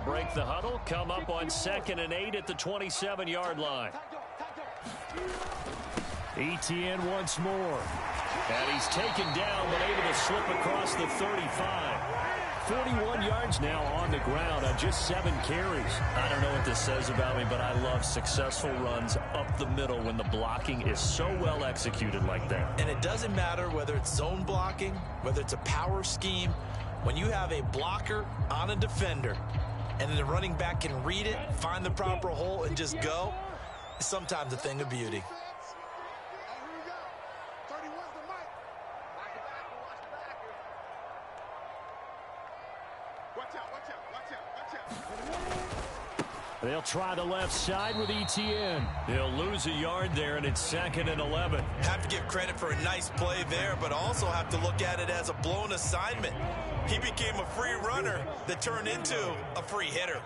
break the huddle, come up on 2nd and 8 at the 27-yard line. Etienne once more. And he's taken down, but able to slip across the 35. 41 yards now on the ground on just 7 carries. I don't know what this says about me, but I love successful runs up the middle when the blocking is so well executed like that. And it doesn't matter whether it's zone blocking, whether it's a power scheme. When you have a blocker on a defender and then the running back can read it, find the proper hole, and just go, it's sometimes a thing of beauty. They'll try the left side with Etienne. They'll lose a yard there, and it's 2nd and 11. Have to give credit for a nice play there, but also have to look at it as a blown assignment. He became a free runner that turned into a free hitter.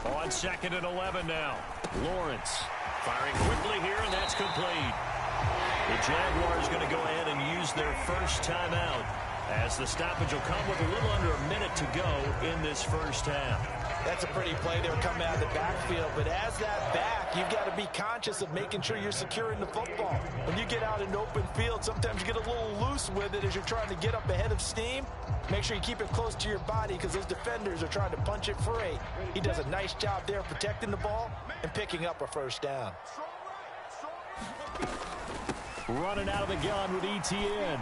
On 2nd and 11 now. Lawrence firing quickly here, and that's complete. The Jaguars going to go ahead and use their first timeout, as the stoppage will come with a little under a minute to go in this first half. That's a pretty play there coming out of the backfield, but as that back, you've got to be conscious of making sure you're securing the football. When you get out in open field, sometimes you get a little loose with it as you're trying to get up ahead of steam. Make sure you keep it close to your body because those defenders are trying to punch it free. He does a nice job there protecting the ball and picking up a first down. Running out of the gun with Etienne.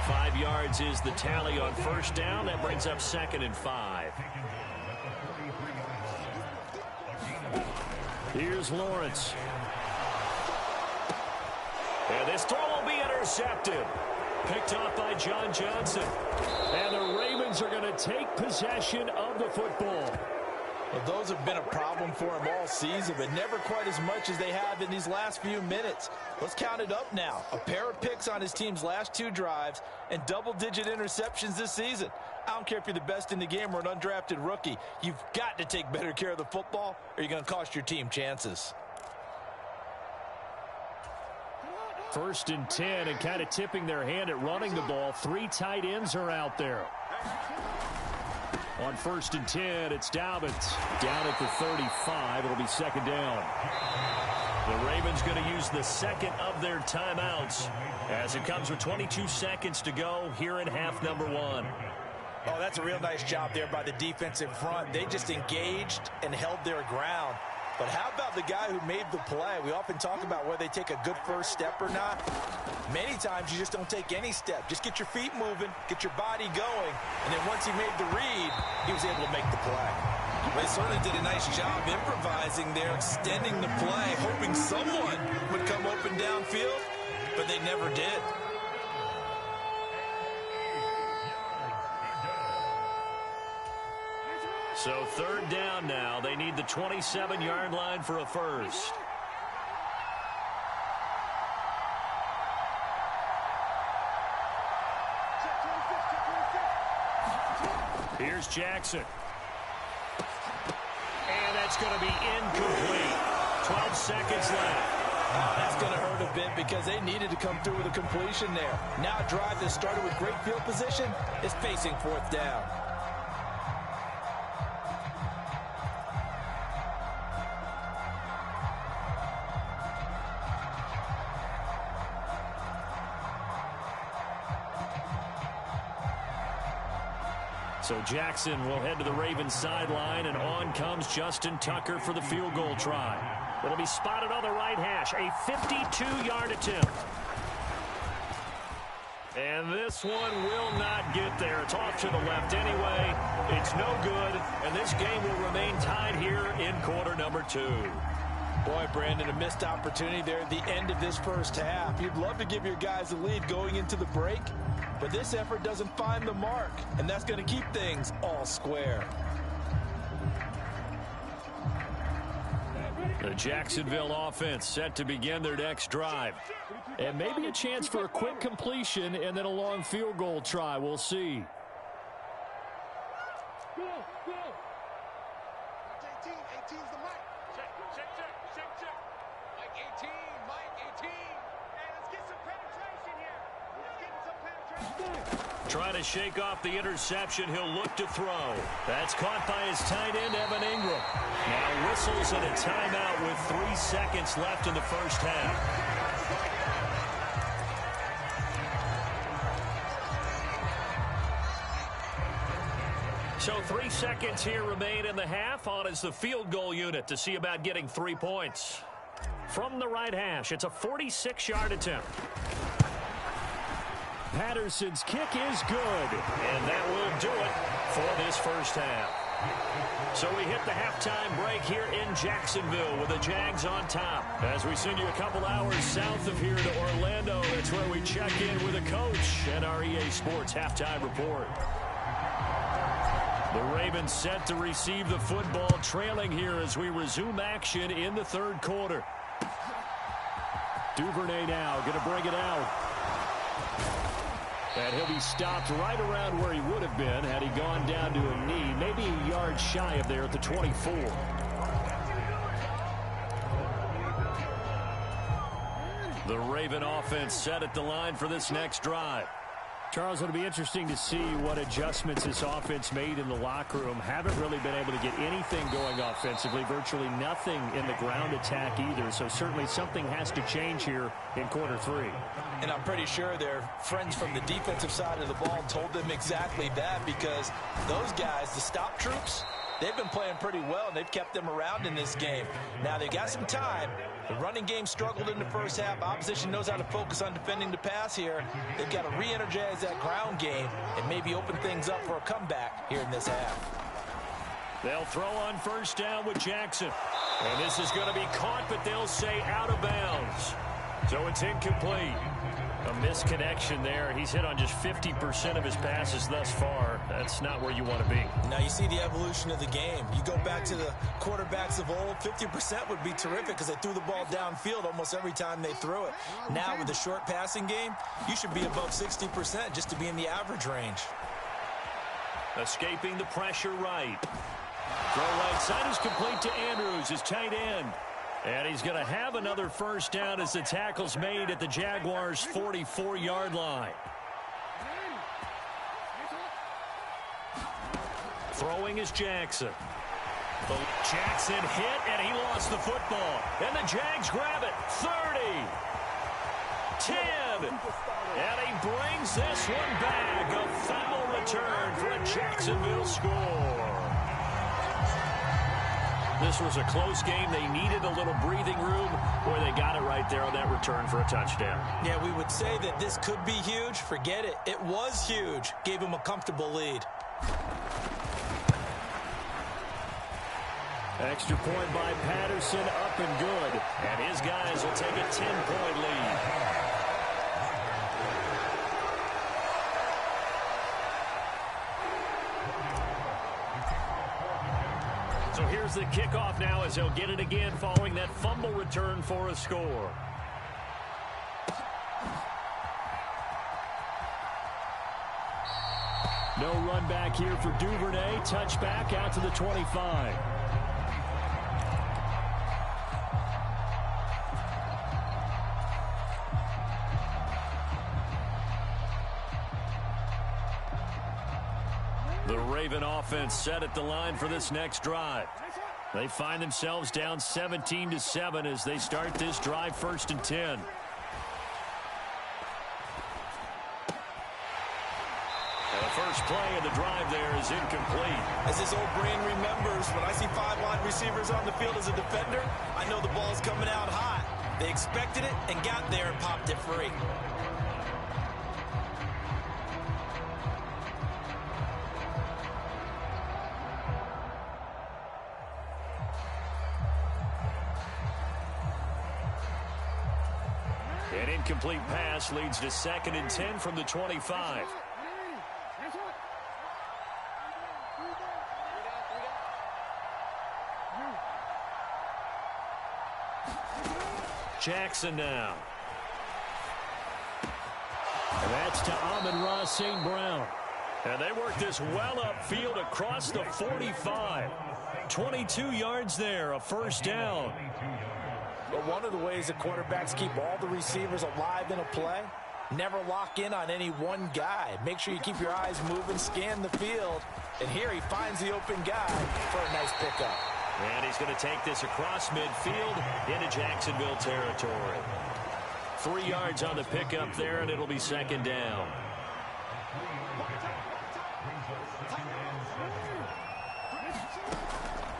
5 yards is the tally on first down. That brings up 2nd and 5. Here's Lawrence. And this throw will be intercepted. Picked off by John Johnson. And the Ravens are going to take possession of the football. Well, those have been a problem for him all season, but never quite as much as they have in these last few minutes. Let's count it up now. A pair of picks on his team's last 2 drives and double-digit interceptions this season. I don't care if you're the best in the game or an undrafted rookie. You've got to take better care of the football or you're going to cost your team chances. 1st and 10, and kind of tipping their hand at running the ball. 3 tight ends are out there. On 1st and 10, it's Dobbins. Down at the 35, it'll be 2nd down. The Ravens going to use the 2nd of their timeouts as it comes with 22 seconds to go here in half number 1. Oh, that's a real nice job there by the defensive front. They just engaged and held their ground. But how about the guy who made the play? We often talk about whether they take a good first step or not. Many times you just don't take any step. Just get your feet moving, get your body going, and then once he made the read, he was able to make the play. They certainly did a nice job improvising there, extending the play, hoping someone would come open downfield, but they never did. So 3rd down now. They need the 27-yard line for a first. Here's Jackson. And that's going to be incomplete. 12 seconds left. Oh, that's going to hurt a bit because they needed to come through with a completion there. Now a drive that started with great field position is facing 4th down. So Jackson will head to the Ravens sideline, and on comes Justin Tucker for the field goal try. It'll be spotted on the right hash, a 52-yard attempt. And this one will not get there. It's off to the left anyway. It's no good, and this game will remain tied here in quarter number 2. Boy, Brandon, a missed opportunity there at the end of this first half. You'd love to give your guys a lead going into the break, but this effort doesn't find the mark, and that's going to keep things all square. The Jacksonville offense set to begin their next drive. And maybe a chance for a quick completion and then a long field goal try. We'll see. Trying to shake off the interception. He'll look to throw. That's caught by his tight end, Evan Ingram. Now whistles and a timeout with 3 seconds left in the first half. So 3 seconds here remain in the half. On is the field goal unit to see about getting 3 points. From the right hash, it's a 46-yard attempt. Patterson's kick is good, and that will do it for this first half. So we hit the halftime break here in Jacksonville with the Jags on top. As we send you a couple hours south of here to Orlando, that's where we check in with the coach and our EA Sports halftime report. The Ravens set to receive the football, trailing here as we resume action in the third quarter. Duvernay now going to bring it out. And he'll be stopped right around where he would have been had he gone down to a knee, maybe a yard shy of there at the 24. The Raven offense set at the line for this next drive. Charles, it'll be interesting to see what adjustments this offense made in the locker room. Haven't really been able to get anything going offensively, virtually nothing in the ground attack either. So certainly something has to change here in quarter 3. And I'm pretty sure their friends from the defensive side of the ball told them exactly that, because those guys, the stop troops, they've been playing pretty well, and they've kept them around in this game. Now, they've got some time. The running game struggled in the first half. Opposition knows how to focus on defending the pass here. They've got to re-energize that ground game and maybe open things up for a comeback here in this half. They'll throw on first down with Jackson. And this is going to be caught, but they'll say out of bounds. So it's incomplete. A misconnection there. He's hit on just 50% of his passes thus far. That's not where you want to be. Now you see the evolution of the game. You go back to the quarterbacks of old, 50% would be terrific because they threw the ball downfield almost every time they threw it. Now with the short passing game, you should be above 60% just to be in the average range. Escaping the pressure right. Throw right side is complete to Andrews, his tight end. And he's going to have another first down as the tackle's made at the Jaguars' 44-yard line. Throwing is Jackson. Jackson hit, and he lost the football. And the Jags grab it. 30. 10. And he brings this one back. A foul return for a Jacksonville score. This was a close game. They needed a little breathing room, where they got it right there on that return for a touchdown. Yeah, we would say that this could be huge. Forget it. It was huge. Gave him a comfortable lead. Extra point by Patterson, up and good. And his guys will take a 10-point lead. So here's the kickoff now as he'll get it again following that fumble return for a score. No run back here for Duvernay. Touchback out to the 25. The Raven offense set at the line for this next drive. They find themselves down 17-7 as they start this drive, 1st and 10. The first play of the drive there is incomplete. As this old brain remembers, when I see 5 wide receivers on the field as a defender, I know the ball's coming out hot. They expected it and got there and popped it free. An incomplete pass leads to 2nd and 10 from the 25. Jackson now. And that's to Amon-Ra St. Brown. And they work this well upfield across the 45. 22 yards there, a first down. But one of the ways that quarterbacks keep all the receivers alive in a play Never lock in on any one guy. Make sure you keep your eyes moving, scan the field. And here he finds the open guy for a nice pickup. And he's going to take this across midfield into Jacksonville territory. 3 yards on the pickup there, and it'll be second down.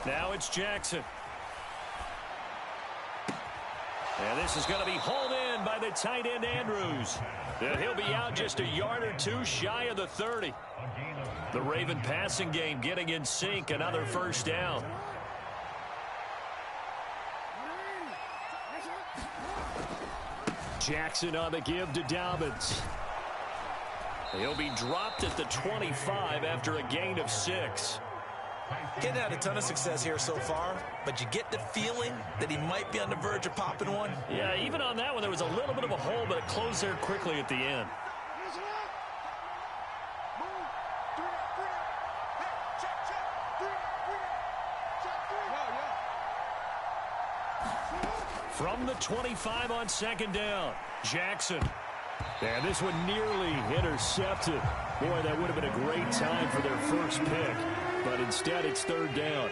Now it's Jackson. And this is going to be hauled in by the tight end, Andrews. And he'll be out just a yard or two shy of the 30. The Raven passing game getting in sync, another first down. Jackson on the give to Dobbins. He'll be dropped at the 25 after a gain of 6. Getting had a ton of success here so far, but you get the feeling that he might be on the verge of popping one. Yeah, even on that one, there was a little bit of a hole, but it closed there quickly at the end. From the 25 on second down, Jackson. And this one nearly intercepted. Boy, that would have been a great time for their first pick. But instead, it's third down.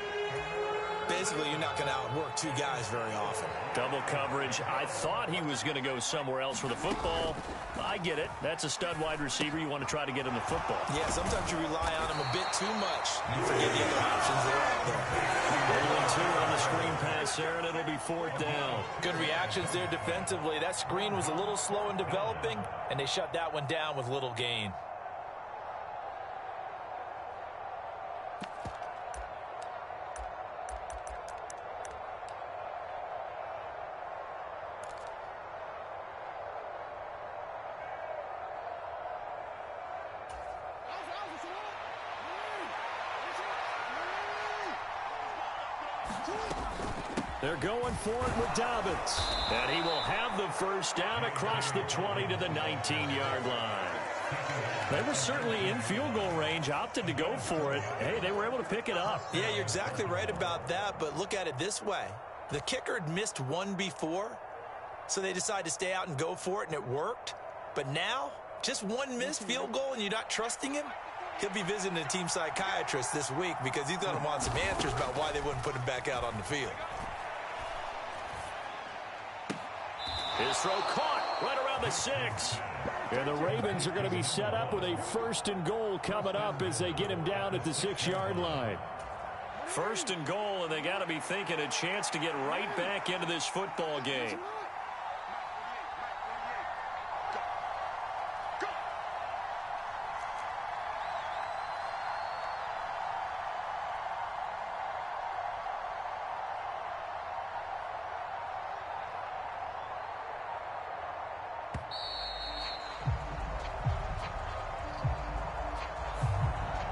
Basically, you're not going to outwork two guys very often. Double coverage. I thought he was going to go somewhere else for the football. I get it. That's a stud wide receiver. You want to try to get him the football. Yeah, sometimes you rely on him a bit too much. You forget the other options that are out there. Only 2 on the screen pass there, and it'll be fourth down. Good reactions there defensively. That screen was a little slow in developing, and they shut that one down with little gain. They're going for it with Dobbins. And he will have the first down across the 20 to the 19-yard line. They were certainly in field goal range, opted to go for it. Hey, they were able to pick it up. Yeah, you're exactly right about that, but look at it this way. The kicker had missed one before, so they decided to stay out and go for it, and it worked. But now, just one missed field goal and you're not trusting him? He'll be visiting a team psychiatrist this week because he's going to want some answers about why they wouldn't put him back out on the field. His throw caught right around the 6. And the Ravens are going to be set up with a first and goal coming up as they get him down at the 6-yard line. First and goal, and they got to be thinking a chance to get right back into this football game.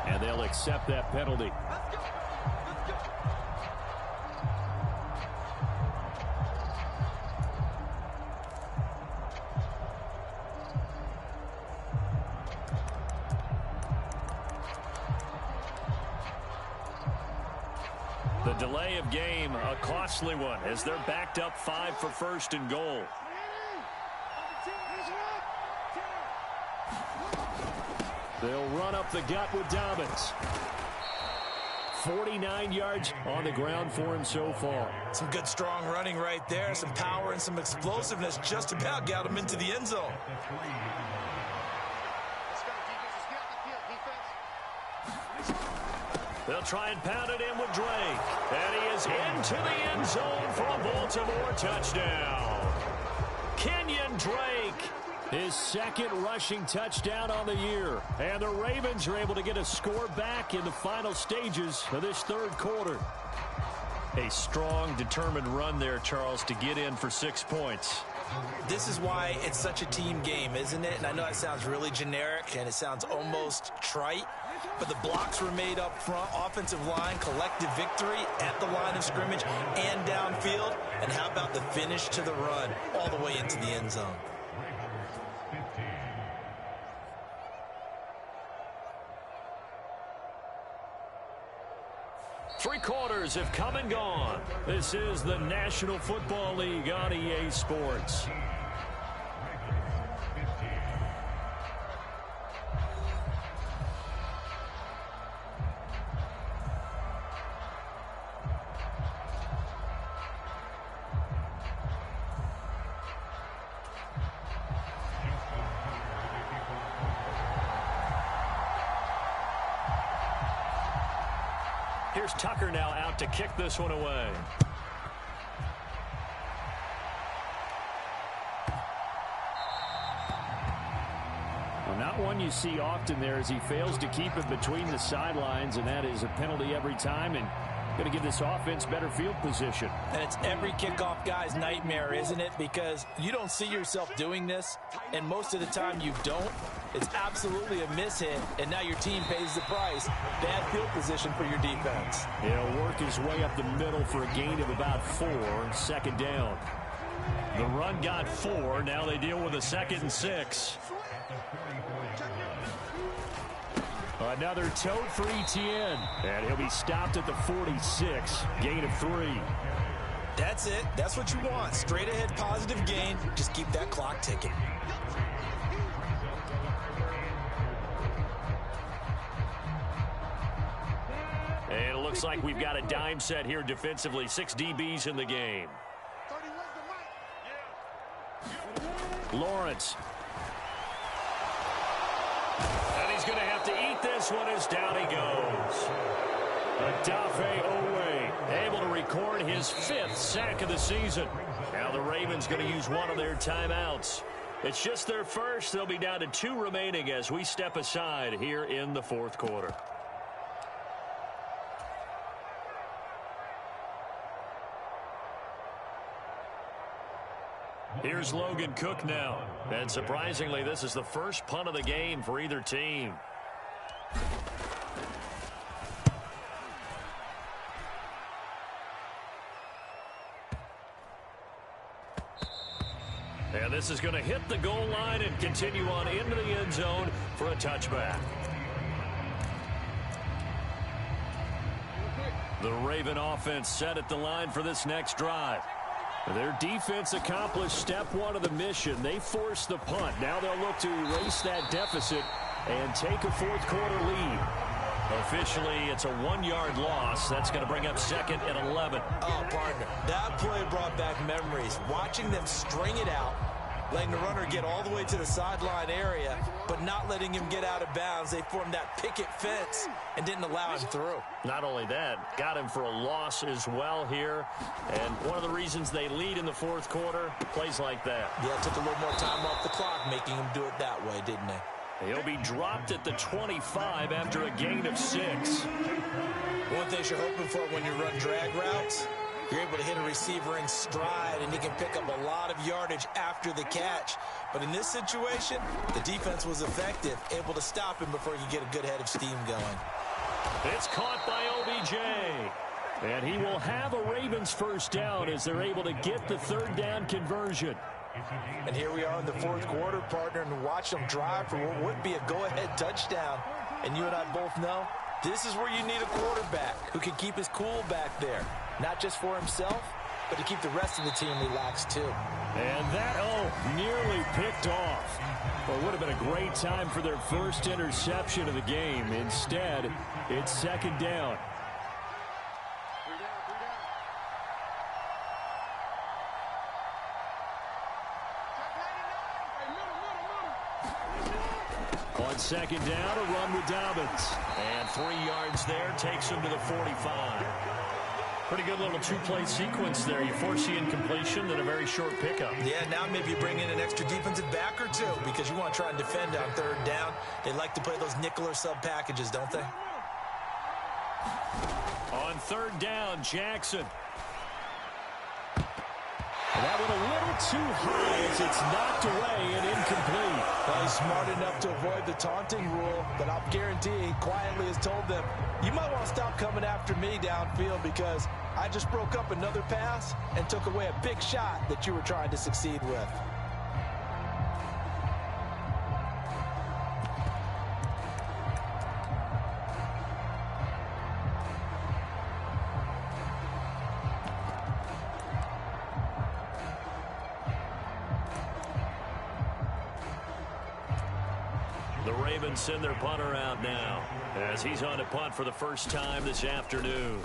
And they'll accept that penalty. The delay of game, a costly one, as they're backed up 5 for first and goal. They'll run up the gut with Dobbins. 49 yards on the ground for him so far. Some good, strong running right there. Some power and some explosiveness just about got him into the end zone. They'll try and pound it in with Drake. And he is into the end zone for a Baltimore touchdown. Kenyon Drake, his second rushing touchdown on the year. And the Ravens are able to get a score back in the final stages of this third quarter. A strong, determined run there, Charles, to get in for 6 points. This is why it's such a team game, isn't it? And I know that sounds really generic and it sounds almost trite, but the blocks were made up front, offensive line, collective victory at the line of scrimmage and downfield. And how about the finish to the run all the way into the end zone? Three quarters have come and gone. This is the National Football League on EA Sports. Here's Tucker now out to kick this one away. Well, not one you see often there as he fails to keep it between the sidelines, and that is a penalty every time, and going to give this offense better field position. And it's every kickoff guy's nightmare, isn't it? Because you don't see yourself doing this, and most of the time you don't. It's absolutely a mishit, and now your team pays the price. Bad field position for your defense. He'll work his way up the middle for a gain of about 4, second down. The run got 4. Now they deal with a 2nd and 6. Another tote for Etienne. And he'll be stopped at the 46. Gain of 3. That's it. That's what you want. Straight ahead positive gain. Just keep that clock ticking. And it looks like we've got a dime set here defensively. 6 DBs in the game. Lawrence. And he's going to have to eat this one as down he goes. Odafe Oweh able to record his 5th sack of the season. Now the Ravens going to use one of their timeouts. It's just their first. They'll be down to 2 remaining as we step aside here in the 4th quarter. Here's Logan Cook now. And surprisingly, this is the first punt of the game for either team. And this is going to hit the goal line and continue on into the end zone for a touchback. The Raven offense set at the line for this next drive. Their defense accomplished step 1 of the mission. They forced the punt. Now they'll look to erase that deficit and take a 4th quarter lead. Officially, it's a 1-yard loss. That's going to bring up 2nd and 11. Oh, partner, that play brought back memories. Watching them string it out, letting the runner get all the way to the sideline area, but not letting him get out of bounds. They formed that picket fence and didn't allow him through. Not only that, got him for a loss as well here. And one of the reasons they lead in the 4th quarter, plays like that. Yeah, it took a little more time off the clock, making him do it that way, didn't they? He'll be dropped at the 25 after a gain of 6. One thing you're hoping for when you run drag routes, you're able to hit a receiver in stride, and he can pick up a lot of yardage after the catch. But in this situation, the defense was effective, able to stop him before he could get a good head of steam going. It's caught by OBJ. And he will have a Ravens first down as they're able to get the 3rd down conversion. And here we are in the 4th quarter, partner, and watch them drive for what would be a go-ahead touchdown. And you and I both know this is where you need a quarterback who can keep his cool back there. Not just for himself, but to keep the rest of the team relaxed too. And that, nearly picked off. Well, it would have been a great time for their first interception of the game. Instead, it's 2nd down. On 2nd down, a run with Dobbins. And 3 yards there takes him to the 45. Pretty good little 2-play sequence there. You force the incompletion, then a very short pickup. Yeah, now maybe you bring in an extra defensive back or 2 because you want to try and defend on 3rd down. They like to play those nickel or sub packages, don't they? On 3rd down, Jackson. And that went a little too high as it's knocked away and incomplete. Well, he's smart enough to avoid the taunting rule, but I'll guarantee he quietly has told them, you might want to stop coming after me downfield because I just broke up another pass and took away a big shot that you were trying to succeed with. The Ravens send their punter out now as he's on to punt for the first time this afternoon.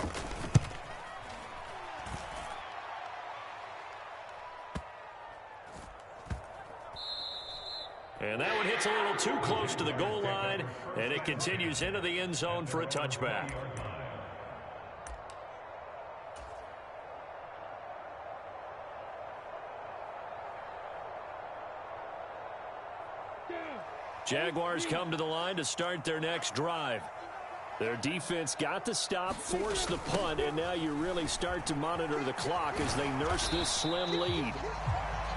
And that one hits a little too close to the goal line, and it continues into the end zone for a touchback. Jaguars come to the line to start their next drive. Their defense got the stop, forced the punt, and now you really start to monitor the clock as they nurse this slim lead.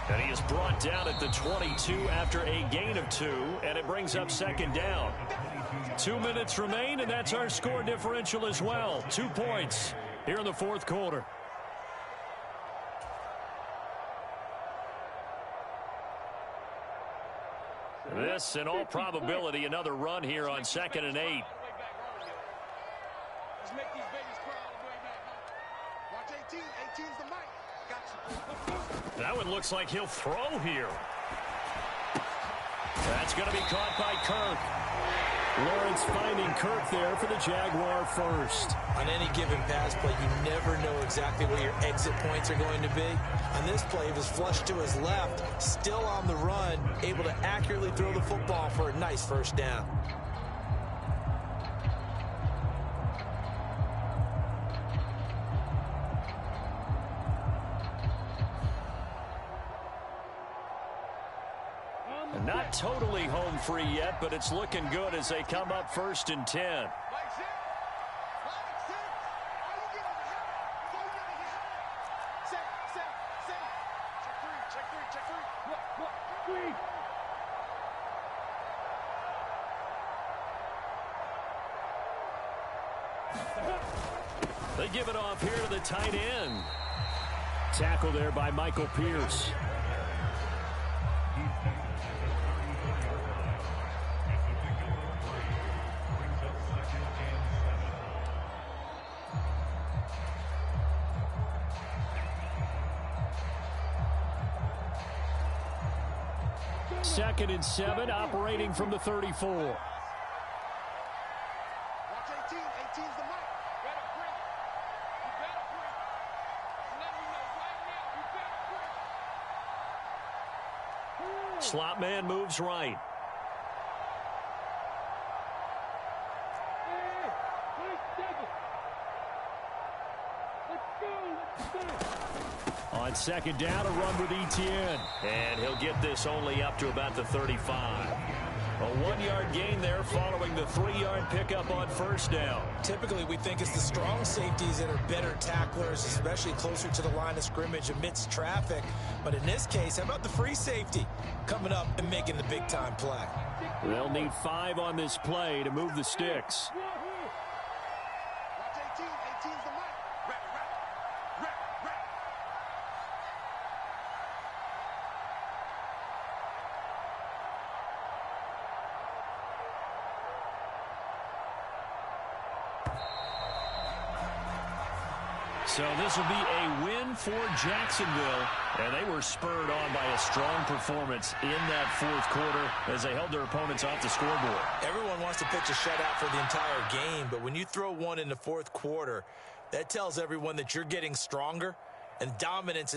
And he is brought down at the 22 after a gain of 2, and it brings up second down. 2 minutes remain, and that's our score differential as well. 2 points here in the fourth quarter. This, in all probability, another run here on 2nd and 8. That one looks like he'll throw here. That's going to be caught by Kirk. Lawrence finding Kirk there for the Jaguar first. On any given pass play, you never know exactly where your exit points are going to be. On this play, he was flushed to his left, still on the run, able to accurately throw the football for a nice first down. Not totally home free yet, but it's looking good as they come up 1st and 10. They give it off here to the tight end. Tackle there by Michael Pierce. Second and 7, operating from the 34. Watch 18. 18's the mic. Better print. You better print. Let me know right now. You better print. Slot man moves right. On second down, a run with Etienne. And he'll get this only up to about the 35. A 1-yard gain there following the 3-yard pickup on first down. Typically, we think it's the strong safeties that are better tacklers, especially closer to the line of scrimmage amidst traffic. But in this case, how about the free safety coming up and making the big-time play? They'll need 5 on this play to move the sticks. Watch 18. 18's the mic. So this will be a win for Jacksonville, and they were spurred on by a strong performance in that fourth quarter as they held their opponents off the scoreboard. Everyone wants to pitch a shutout for the entire game, but when you throw one in the fourth quarter, that tells everyone that you're getting stronger, and dominance